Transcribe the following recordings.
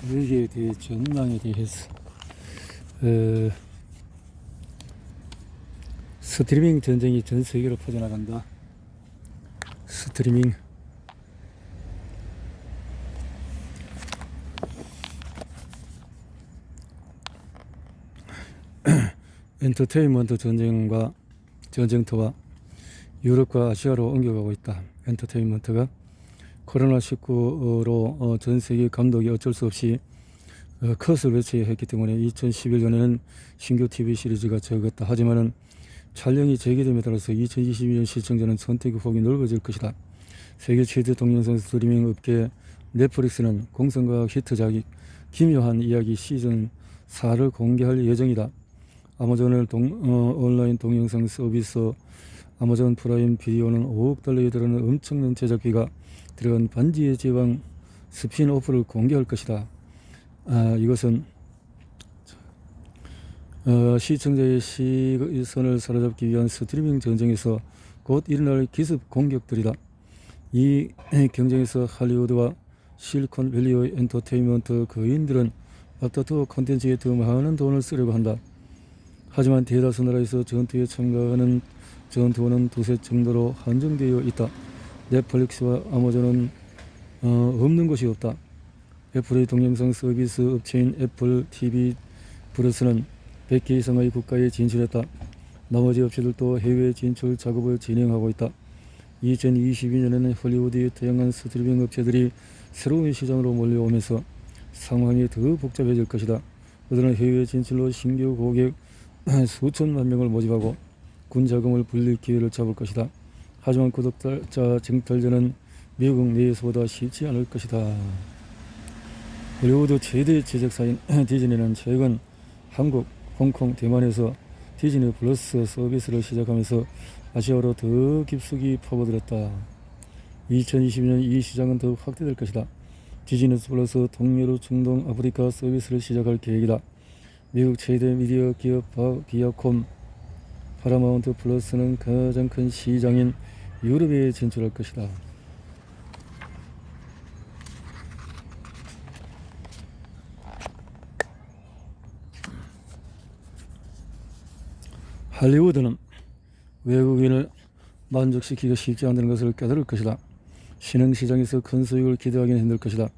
여기에 대해 전망에 대해서 스트리밍 전쟁이 전 세계로 퍼져나간다. 스트리밍 엔터테인먼트 전쟁터와 유럽과 아시아로 옮겨가고 있다. 엔터테인먼트가 코로나19로 전 세계 감독이 어쩔 수 없이 컷을 외쳐야 했기 때문에 2011년에는 신규 TV 시리즈가 적었다. 하지만은 촬영이 재개됨에 따라서 2022년 시청자는 선택의 폭이 넓어질 것이다. 세계 최대 동영상 스트리밍 업계 넷플릭스는 공상과학 히트작이 기묘한 이야기 시즌 4를 공개할 예정이다. 아마존을 온라인 동영상 서비스 아마존 프라임 비디오는 5억 달러에 달하는 엄청난 제작비가 들어간 반지의 제왕 스핀오프를 공개할 것이다. 이것은 시청자의 시선을 사로잡기 위한 스트리밍 전쟁에서 곧 일어날 기습 공격들이다. 이 경쟁에서 할리우드와 실리콘밸리의 엔터테인먼트 거인들은 앞다투어 콘텐츠에 더 많은 돈을 쓰려고 한다. 하지만 대다수 나라에서 전투에 참가하는 전투원은 두세 정도로 한정되어 있다. 넷플릭스와 아마존은 없는 곳이 없다. 애플의 동영상 서비스 업체인 애플 TV 플러스는 100개 이상의 국가에 진출했다. 나머지 업체들도 해외 진출 작업을 진행하고 있다. 2022년에는 헐리우드의 다양한 스트리밍 업체들이 새로운 시장으로 몰려오면서 상황이 더 복잡해질 것이다. 그들은 해외 진출로 신규 고객 수천만 명을 모집하고 군 자금을 불릴 기회를 잡을 것이다. 하지만 구독자 쟁탈전은 미국 내에서보다 쉽지 않을 것이다. 헐리우드 최대 제작사인 디즈니는 최근 한국, 홍콩, 대만에서 디즈니 플러스 서비스를 시작하면서 아시아로 더 깊숙이 파고들었다. 2022년 이 시장은 더욱 확대될 것이다. 디즈니 플러스 동메루 중동 아프리카 서비스를 시작할 계획이다. 미국 최대 미디어 기업 비아콤 파라마운트 플러스는 가장 큰 시장인 유럽에 진출할 것이다. 할리우드는 외국인을 만족시키기가 쉽지 않다는 것을 깨달을 것이다. 신흥시장에서 큰 수익을 기대하기는 힘들 것이다.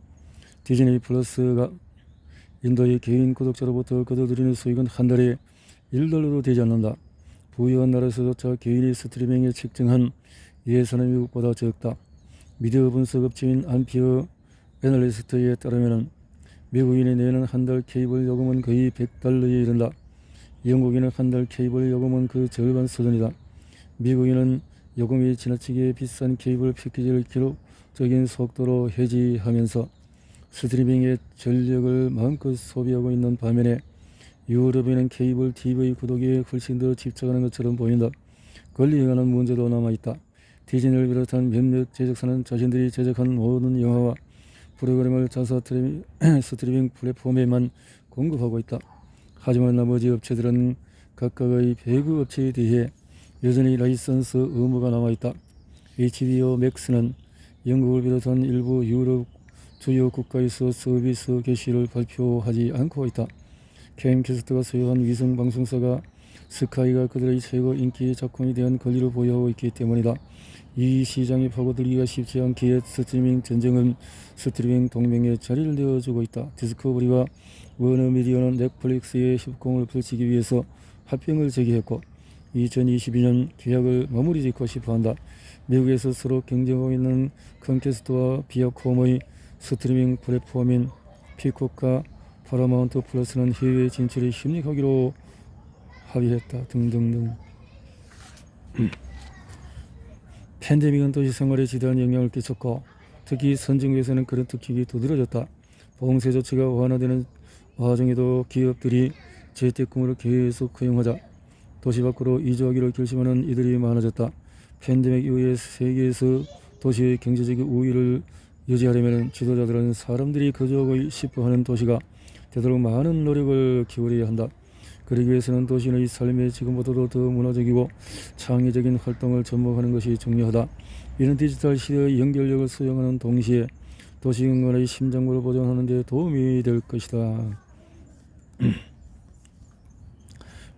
디즈니 플러스가 인도의 개인 구독자로부터 거둬들이는 수익은 한 달에 $1도 되지 않는다. 부유한 나라에서조차 개인이 스트리밍에 책정한 예산은 미국보다 적다. 미디어 분석 업체인 안피어 애널리스트에 따르면 미국인이 내는 한 달 케이블 요금은 거의 $100에 이른다. 영국인은 한 달 케이블 요금은 그 절반 수준이다. 미국인은 요금이 지나치게 비싼 케이블 패키지를 기록적인 속도로 해지하면서 스트리밍의 전력을 마음껏 소비하고 있는 반면에 유럽인은 케이블 TV 구독에 훨씬 더 집착하는 것처럼 보인다. 권리에 관한 문제도 남아있다. 디즈니를 비롯한 몇몇 제작사는 자신들이 제작한 모든 영화와 프로그램을 자사 스트리밍 플랫폼에만 공급하고 있다. 하지만 나머지 업체들은 각각의 배급 업체에 대해 여전히 라이선스 의무가 남아있다. HBO 맥스는 영국을 비롯한 일부 유럽 주요 국가에서 서비스 개시를 발표하지 않고 있다. 캠캐스트가 소유한 위성 방송사가 스카이가 그들의 최고 인기 작품에 대한 권리를 보유하고 있기 때문이다. 이 시장에 파고들기가 쉽지 않기에 스트리밍 전쟁은 스트리밍 동맹에 자리를 내어주고 있다. 디스커버리와 워너미디어는 넷플릭스의 협공을 펼치기 위해서 합병을 제기했고 2022년 계약을 마무리 짓고 싶어한다. 미국에서 서로 경쟁하고 있는 컴캐스트와 비아콤의 스트리밍 플랫폼인 피콕과 파라마운트 플러스는 해외 진출에 협력하기로 합의했다. 등등등. 팬데믹은 도시 생활에 지대한 영향을 끼쳤고 특히 선진국에서는 그런 특징이 두드러졌다. 봉쇄 조치가 완화되는 와중에도 기업들이 재택근무를 계속 허용하자 도시 밖으로 이주하기로 결심하는 이들이 많아졌다. 팬데믹 이후에 세계에서 도시의 경제적 우위를 유지하려면 지도자들은 사람들이 거주하고 싶어하는 도시가 되도록 많은 노력을 기울여야 한다. 그러기 위해서는 도시의 삶에 지금보다도 더 문화적이고 창의적인 활동을 접목하는 것이 중요하다. 이는 디지털 시대의 연결력을 수용하는 동시에 도시 인간의 심장부를 보존하는 데 도움이 될 것이다.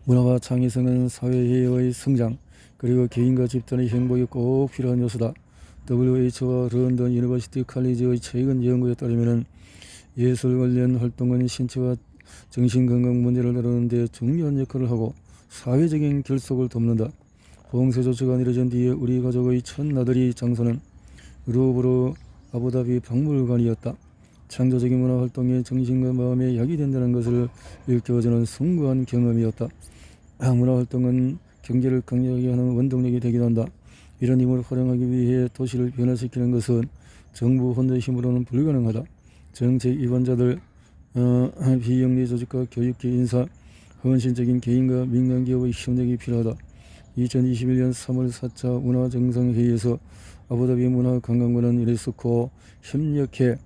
문화와 창의성은 사회의 성장 그리고 개인과 집단의 행복이 꼭 필요한 요소다. WHO와 런던 유니버시티 칼리지의 최근 연구에 따르면 예술 관련 활동은 신체와 정신건강 문제를 다루는 데 중요한 역할을 하고 사회적인 결속을 돕는다. 봉쇄 조치가 내려진 뒤에 우리 가족의 첫 나들이 장소는 루브르 아부다비 박물관이었다. 창조적인 문화활동이 정신과 마음에 약이 된다는 것을 일깨워주는 숭고한 경험이었다. 문화활동은 경제를 강력하게 하는 원동력이 되기도 한다. 이런 힘을 활용하기 위해 도시를 변화시키는 것은 정부 혼자의 힘으로는 불가능하다. 정책 입원자들, 비영리 조직과 교육계 인사, 헌신적인 개인과 민간기업의 협력이 필요하다. 2021년 3월 4차 문화정상회의에서 아부다비 문화관광부는 유네스코 협력해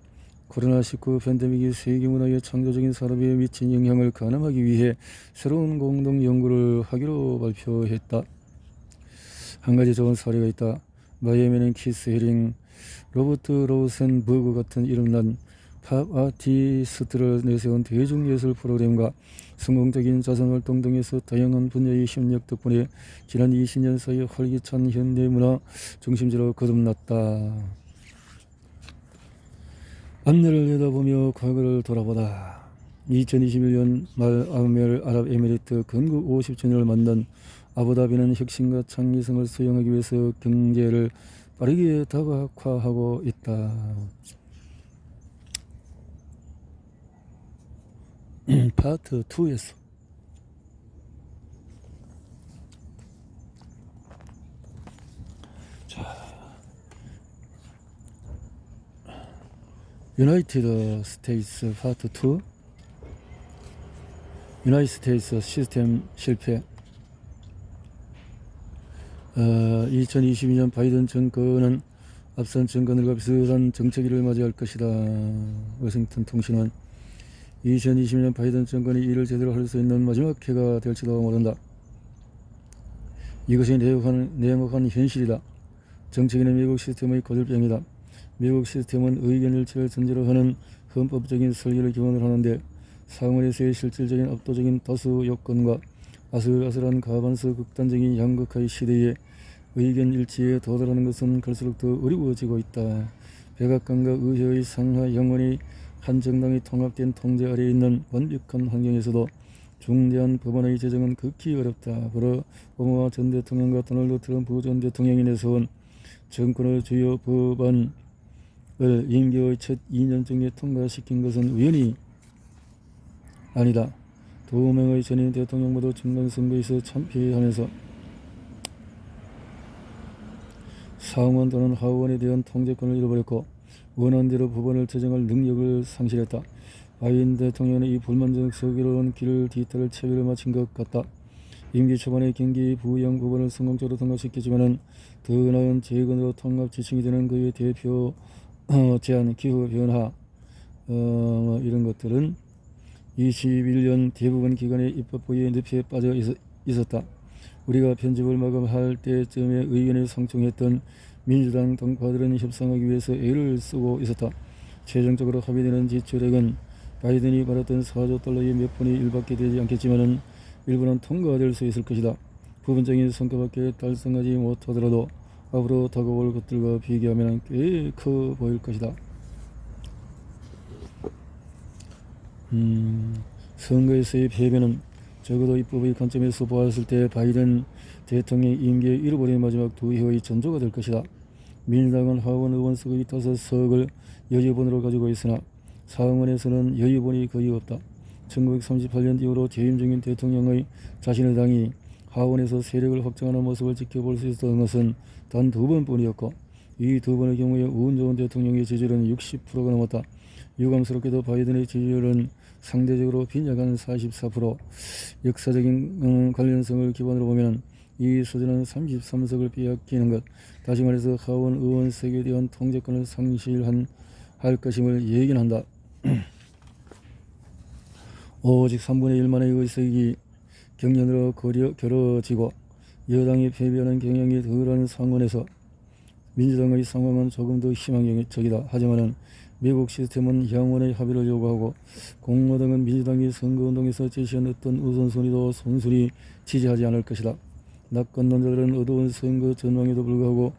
코로나19 팬데믹이 세계문화의 창조적인 산업에 미친 영향을 가늠하기 위해 새로운 공동 연구를 하기로 발표했다. 한 가지 좋은 사례가 있다. 마이애미는 키스 헤링, 로버트 로센버그 같은 이름난 팝 아티스트를 내세운 대중예술 프로그램과 성공적인 자선활동 등에서 다양한 분야의 협력 덕분에 지난 20년 사이 활기찬 현대문화 중심지로 거듭났다. 앞날을 내다보며 과거를 돌아보다. 2021년 말 아랍에미리트 건국 50주년을 맞는 아부다비는 혁신과 창의성을 수용하기 위해서 경제를 빠르게 다각화하고 있다. 파트 2에서 유나이티드 스테이츠 파트 2 유나이티드 스테이츠 시스템 실패. 2022년 바이든 정권은 앞선 정권들과 비슷한 정책기를 맞이할 것이다. 워싱턴 통신은 2020년 바이든 정권이 일을 제대로 할 수 있는 마지막 해가 될지도 모른다. 이것이 냉혹한 현실이다. 정책인은 미국 시스템의 고질병이다. 미국 시스템은 의견 일치를 전제로 하는 헌법적인 설계를 기본으로 하는데 상원에서의 실질적인 압도적인 다수 요건과 아슬아슬한 과반수 극단적인 양극화의 시대에 의견 일치에 도달하는 것은 갈수록 더 어려워지고 있다. 백악관과 의회의 상하 영원히 한 정당이 통합된 통제 아래에 있는 완벽한 환경에서도 중대한 법안의 제정은 극히 어렵다. 바로 오바마 전 대통령과 도널드 트럼프 전 대통령이 내세운 정권의 주요 법안을 임기의 첫 2년 중에 통과시킨 것은 우연이 아니다. 두 명의 전임 대통령 모두 중간선거에서 참패하면서 상원 또는 하원에 대한 통제권을 잃어버렸고 원한대로 법안을 제정할 능력을 상실했다. 바이든 대통령은 이 불만족 서기로운 길을 뒤탈을 체비를 마친 것 같다. 임기 초반에 경기 부양 법안을 성공적으로 통과시켰지만은 더 나은 재건으로 통합 지층이 되는 그의 대표 제안, 기후 변화 이런 것들은 21년 대부분 기관의 입법부의 늪에 빠져 있었다. 우리가 편집을 마감할 때쯤에 의견을 상충했던 민주당 당파들은 협상하기 위해서 애를 쓰고 있었다. 최종적으로 합의되는 지출액은 바이든이 말했던 4조 달러의 몇 분의 1밖에 되지 않겠지만 일부는 통과될 수 있을 것이다. 부분적인 성과밖에 달성하지 못하더라도 앞으로 다가올 것들과 비교하면 꽤 커 보일 것이다. 선거에서의 패배는 적어도 입법의 관점에서 보았을 때 바이든 대통령의 임기에 잃어버린 마지막 두 해의 전조가 될 것이다. 민주당은 하원 의원석의 5석을 여유분으로 가지고 있으나 상원에서는 여유분이 거의 없다. 1938년 이후로 재임 중인 대통령의 자신의 당이 하원에서 세력을 확장하는 모습을 지켜볼 수 있었던 것은 단 2번뿐이었고 이 2번의 경우에 운 좋은 대통령의 지지율은 60%가 넘었다. 유감스럽게도 바이든의 지지율은 상대적으로 빈약한 44%. 역사적인 관련성을 기반으로 보면 이 수준은 33석을 빼앗기는 것, 다시 말해서 하원 의원석에 대한 통제권을 상실할 것임을 예견한다. 오직 3분의 1만의 의석이 경련으로 겨뤄지고 여당이 패배하는 경향이 덜한 상원에서 민주당의 상황은 조금 더 희망적이다. 하지만 미국 시스템은 양원의 합의를 요구하고 공화당은 민주당이 선거운동에서 제시한 어떤 우선순위도 손순히 지지하지 않을 것이다. 낙관론자들은 어두운 선거 전망에도 불구하고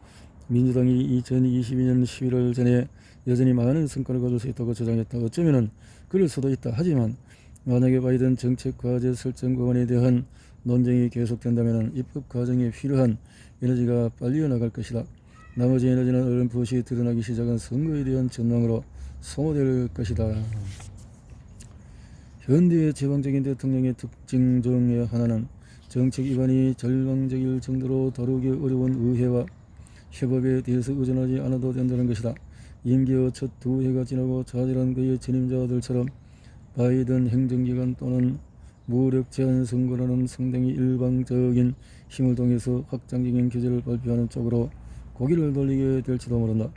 민주당이 2022년 11월 전에 여전히 많은 성과를 거둘 수 있다고 주장했다. 어쩌면 그럴 수도 있다. 하지만 만약에 바이든 정책 과제 설정 과정에 대한 논쟁이 계속된다면 입법 과정에 필요한 에너지가 빨리 나갈 것이다. 나머지 에너지는 어렴풋이 드러나기 시작한 선거에 대한 전망으로 소모될 것이다. 현대의 제왕적인 대통령의 특징 중의 하나는 정책 위반이 절망적일 정도로 다루기 어려운 의회와 협업에 대해서 의존하지 않아도 된다는 것이다. 임기의 첫 2해가 지나고 좌절한 그의 전임자들처럼 바이든 행정기관 또는 무력 제한 선거라는 상당히 일방적인 힘을 통해서 확장적인 규제를 발표하는 쪽으로 고개를 돌리게 될지도 모른다.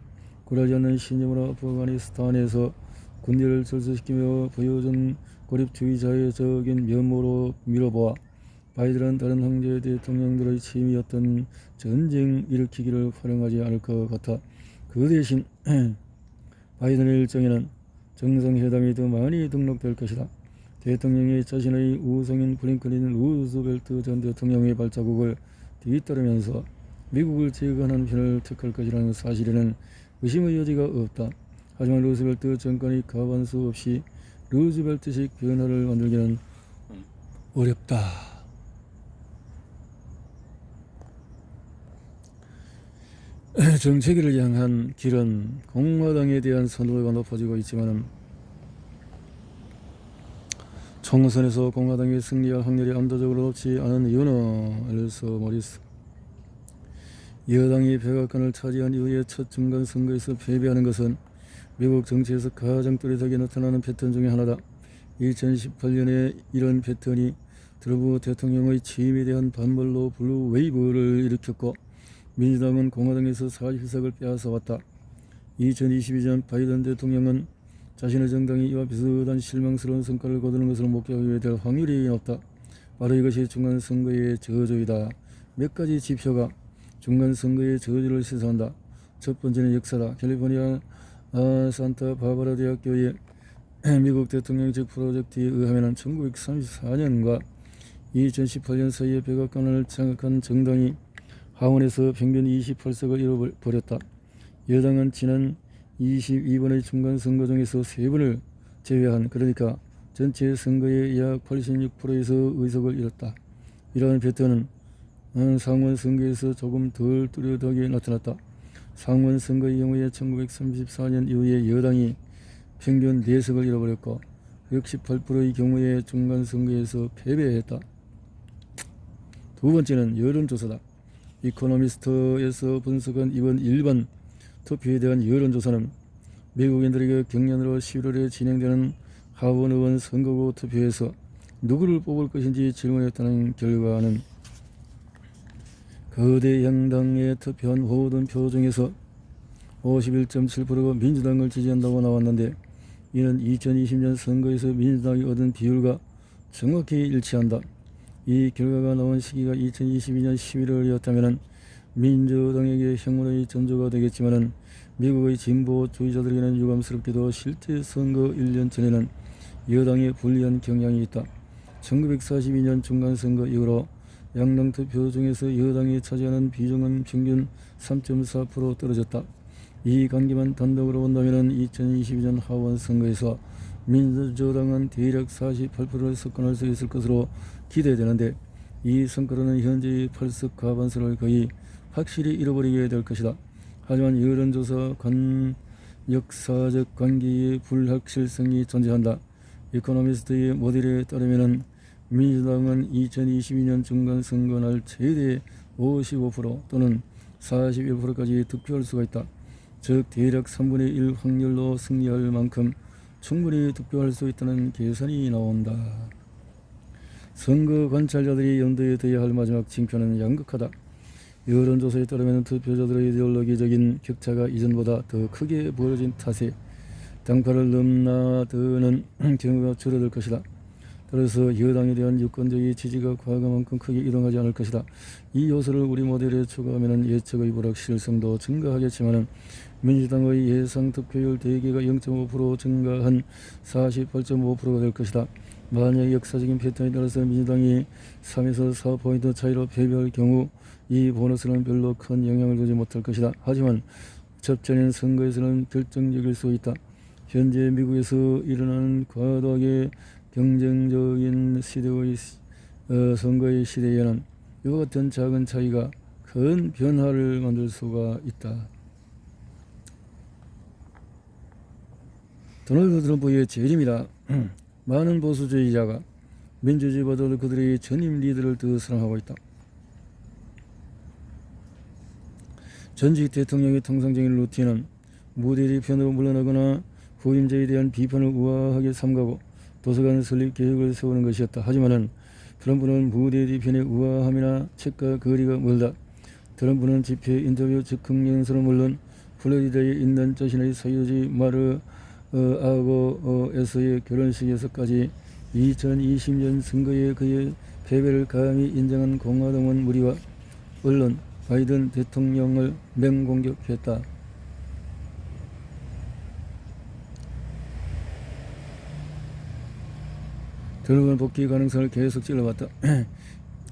굴하지 않는 신념으로 아프가니스탄에서 군대를 철수시키며 보여준 고립주의자의 적인 면모로 밀어보아 바이든은 다른 황제 대통령들의 취미였던 전쟁 일으키기를 활용하지 않을 것 같아. 그 대신 바이든의 일정에는 정상회담이 더 많이 등록될 것이다. 대통령이 자신의 우상인 블링컨인 루즈벨트 전 대통령의 발자국을 뒤따르면서 미국을 재건하는 편을 택할 것이라는 사실에는 의심의 여지가 없다. 하지만 루즈벨트 정권이 가반수 없이 루즈벨트식 변화를 만들기는 어렵다. 정체기를 향한 길은 공화당에 대한 선호도가 높아지고 있지만 총선에서 공화당이 승리할 확률이 암묵적으로 높지 않은 이유는 앨리스 모리스 여당이 백악관을 차지한 이후에 첫 중간선거에서 패배하는 것은 미국 정치에서 가장 뚜렷하게 나타나는 패턴 중의 하나다. 2018년에 이런 패턴이 트럼프 대통령의 취임에 대한 반발로 블루 웨이브를 일으켰고 민주당은 공화당에서 41석을 빼앗아왔다. 2022년 바이든 대통령은 자신의 정당이 이와 비슷한 실망스러운 성과를 거두는 것을 목격하게 될 확률이 높다. 바로 이것이 중간선거의 저주이다. 몇 가지 지표가 중간선거의 저주를 시사한다. 첫 번째는 역사다. 캘리포니아 산타 바바라 대학교의 미국 대통령직 프로젝트에 의하면 1934년과 2018년 사이에 백악관을 장악한 정당이 하원에서 평균 28석을 잃어버렸다. 여당은 지난 22번의 중간선거 중에서 3번을 제외한 그러니까 전체 선거의 약 86%에서 의석을 잃었다. 이러한 패턴은 상원선거에서 조금 덜 뚜렷하게 나타났다. 상원선거의 경우에 1934년 이후에 여당이 평균 4석을 잃어버렸고 68%의 경우에 중간선거에서 패배했다. 두 번째는 여론조사다. 이코노미스트에서 분석한 이번 일반 투표에 대한 여론조사는 미국인들에게 경년으로 11월에 진행되는 하원 의원 선거구 투표에서 누구를 뽑을 것인지 질문했다는 결과는 거대 양당에 투표한 모든 표 중에서 51.7%가 민주당을 지지한다고 나왔는데 이는 2020년 선거에서 민주당이 얻은 비율과 정확히 일치한다. 이 결과가 나온 시기가 2022년 11월이었다면 민주당에게 행운의 전조가 되겠지만 미국의 진보주의자들에게는 유감스럽게도 실제 선거 1년 전에는 여당에 불리한 경향이 있다. 1942년 중간선거 이후로 양당 투표 중에서 여당이 차지하는 비중은 평균 3.4% 떨어졌다. 이 관계만 단독으로 본다면 2022년 하원 선거에서 민주당은 대략 48%를 석권할 수 있을 것으로 기대되는데 이 성과로는 현재의 8석 과반수를 거의 확실히 잃어버리게 될 것이다. 하지만 여론조사 역사적 관계의 불확실성이 존재한다. 이코노미스트의 모델에 따르면 민주당은 2022년 중간선거 날 최대 55% 또는 41%까지 득표할 수가 있다. 즉 대략 3분의 1 확률로 승리할 만큼 충분히 득표할 수 있다는 계산이 나온다. 선거 관찰자들이 염두에 둬야 할 마지막 징표는 양극화다. 여론조사에 따르면 투표자들의 이데올로기적인 격차가 이전보다 더 크게 벌어진 탓에 당파를 넘나드는 경우가 줄어들 것이다. 따라서 여당에 대한 유권자의 지지가 과거만큼 크게 이동하지 않을 것이다. 이 요소를 우리 모델에 추가하면 예측의 불확실성도 증가하겠지만 민주당의 예상 득표율 대개가 0.5% 증가한 48.5%가 될 것이다. 만약 역사적인 패턴에 따라서 민주당이 3에서 4포인트 차이로 패배할 경우 이 보너스는 별로 큰 영향을 주지 못할 것이다. 하지만 접전인 선거에서는 결정적일 수 있다. 현재 미국에서 일어나는 과도하게 경쟁적인 시대의 선거의 시대에는 이와 같은 작은 차이가 큰 변화를 만들 수가 있다. 도널드 트럼프의 재림이다. 많은 보수주의자가 민주주의보다도 그들의 전임 리더를 더 사랑하고 있다. 전직 대통령의 통상적인 루틴은 무대 뒤편으로 물러나거나 후임자에 대한 비판을 우아하게 삼가고 도서관 설립 계획을 세우는 것이었다. 하지만 트럼프는 무대 뒤편의 우아함이나 책과 거리가 멀다. 트럼프는 집회, 인터뷰, 즉흥 연설은 물론 플로리다에 있는 자신의 사유지 마르 아고에서의 결혼식에서까지 2020년 선거에 그의 패배를 감히 인정한 공화당원 무리와 언론, 바이든 대통령을 맹공격했다. 트럼프는 복귀 가능성을 계속 찔러봤다.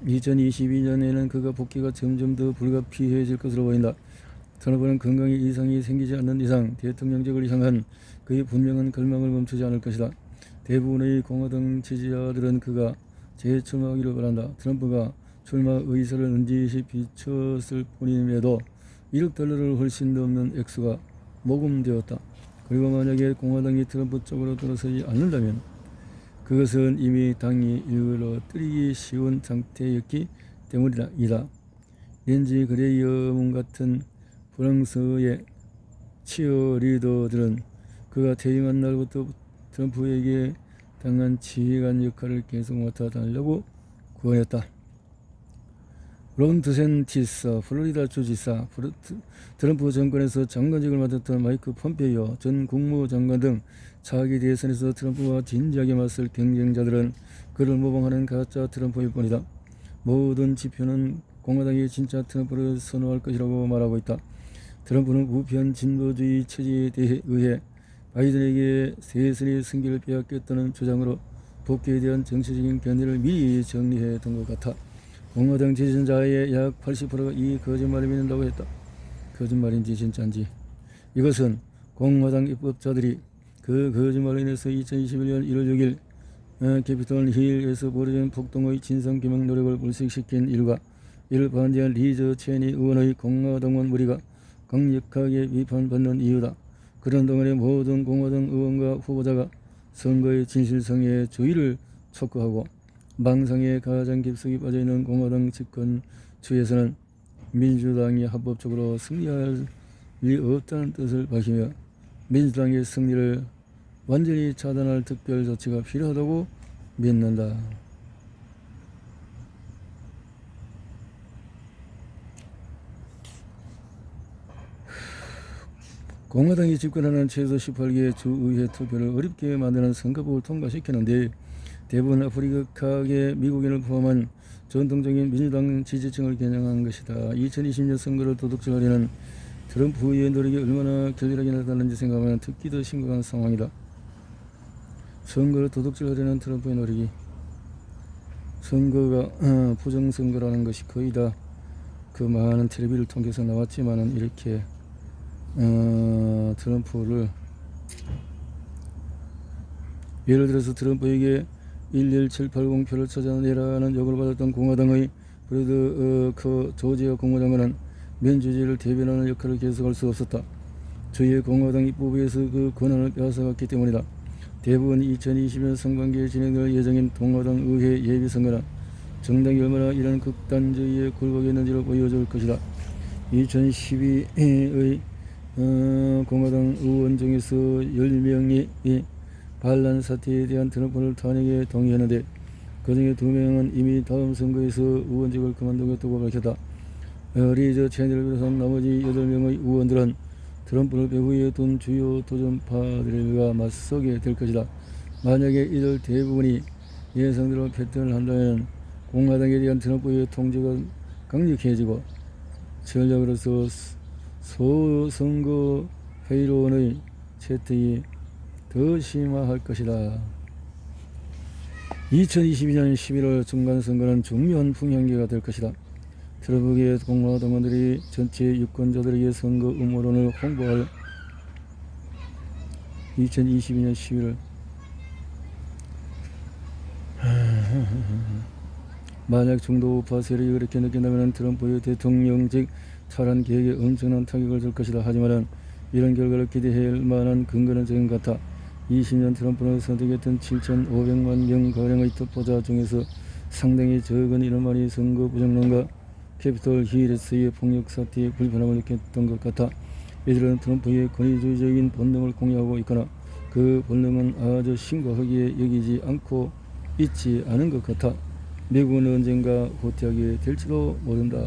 2022년에는 그가 복귀가 점점 더 불가피해질 것으로 보인다. 트럼프는 건강에 이상이 생기지 않는 이상 대통령직을 향한 그의 분명한 갈망을 멈추지 않을 것이다. 대부분의 공화당 지지자들은 그가 재출마하기를 바란다. 트럼프가 출마 의사를 넌지시 비쳤을 뿐임에도 $1억 훨씬 넘는 액수가 모금되었다. 그리고 만약에 공화당이 트럼프 쪽으로 돌아서지 않는다면 그것은 이미 당이 일그러뜨리기 쉬운 상태였기 때문이다. 렌지 그레이엄 같은 프랑스의 치어리더들은 그가 퇴임한 날부터 트럼프에게 당한 지휘관 역할을 계속 맡아달라고 구원했다. 론 드센티스 플로리다 주지사, 트럼프 정권에서 장관직을 맡았던 마이크 폼페이오 전 국무장관 등 차기 대선에서 트럼프와 진지하게 맞설 경쟁자들은 그를 모방하는 가짜 트럼프일 뿐이다. 모든 지표는 공화당이 진짜 트럼프를 선호할 것이라고 말하고 있다. 트럼프는 우편 진보주의 체제에 의해 바이든에게 세선의 승기를 빼앗겼다는 주장으로 복귀에 대한 정치적인 견해를 미리 정리해 둔 것 같아. 공화당 지지자의 약 80%가 이 거짓말을 믿는다고 했다. 거짓말인지 진짜인지. 이것은 공화당 입법자들이 그 거짓말로 인해서 2021년 1월 6일 캐피톨 힐에서 벌어진 폭동의 진상규명 노력을 불식시킨 일과 이를 반대한 리즈 체니 의원의 공화당원 무리가 강력하게 비판받는 이유다. 그런 동안에 모든 공화당 의원과 후보자가 선거의 진실성에 주의를 촉구하고 망상에 가장 깊숙이 빠져있는 공화당 집권추에서는 민주당이 합법적으로 승리할 리 없다는 뜻을 밝히며 민주당의 승리를 완전히 차단할 특별 조치가 필요하다고 믿는다. 공화당이 집권하는 최소 18개의 주의회 투표를 어렵게 만드는 선거법을 통과시키는데 대부분 아프리카계 미국인을 포함한 전통적인 민주당 지지층을 겨냥한 것이다. 2020년 선거를 도둑질하려는 트럼프의 노력이 얼마나 결렬하게 나타나는지 생각하면 특히 더 심각한 상황이다. 선거를 도둑질하려는 트럼프의 노력이 선거가 부정선거라는 것이 거의 다 그 많은 텔레비를 통해서 나왔지만은 이렇게 트럼프를 예를 들어서 트럼프에게 11780표를 찾아내라는 요구를 받았던 공화당의 브래드 조지아 공화당은 민주주의를 대변하는 역할을 계속할 수 없었다. 주의 공화당 입법부에서 그 권한을 빼앗아갔기 때문이다. 대부분 2020년 상반기에 진행될 예정인 공화당 의회 예비선거는 정당이 얼마나 이런 극단주의에 굴복했는지를 보여줄 것이다. 2012의 공화당 의원 중에서 10명이 반란 사태에 대한 트럼프를 탄핵에 동의했는데 그중에 2명은 이미 다음 선거에서 의원직을 그만두겠다고 밝혔다. 리즈 체니를 비롯한 나머지 8명의 의원들은 트럼프를 배후에 둔 주요 도전파들과 맞서게 될 것이다. 만약에 이들 대부분이 예상대로 패턴을 한다면 공화당에 대한 트럼프의 통제가 강력해지고 전략으로서 소선거 회의론의 채택이 더 심화할 것이다. 2022년 11월 중간선거는 중요한 풍향기가 될 것이다. 트럼프계 공화당원들이 전체 유권자들에게 선거 음모론을 홍보할 2022년 11월 만약 중도 우파 세력이 그렇게 느낀다면 트럼프의 대통령직 탈환 계획에 엄청난 타격을 줄 것이다. 하지만 이런 결과를 기대할 만한 근거는 적은 것 같아. 20년 트럼프는 선택했던 7,500만 명가량의 투표자 중에서 상당히 적은 인원만이 선거 부정론과 캐피톨 힐에서의 폭력 사태에 불편함을 느꼈던 것 같아. 이들은 트럼프의 권위주의적인 본능을 공유하고 있거나 그 본능은 아주 심각하게 여기지 않고 있지 않은 것 같아. 미국은 언젠가 후퇴하게 될지도 모른다.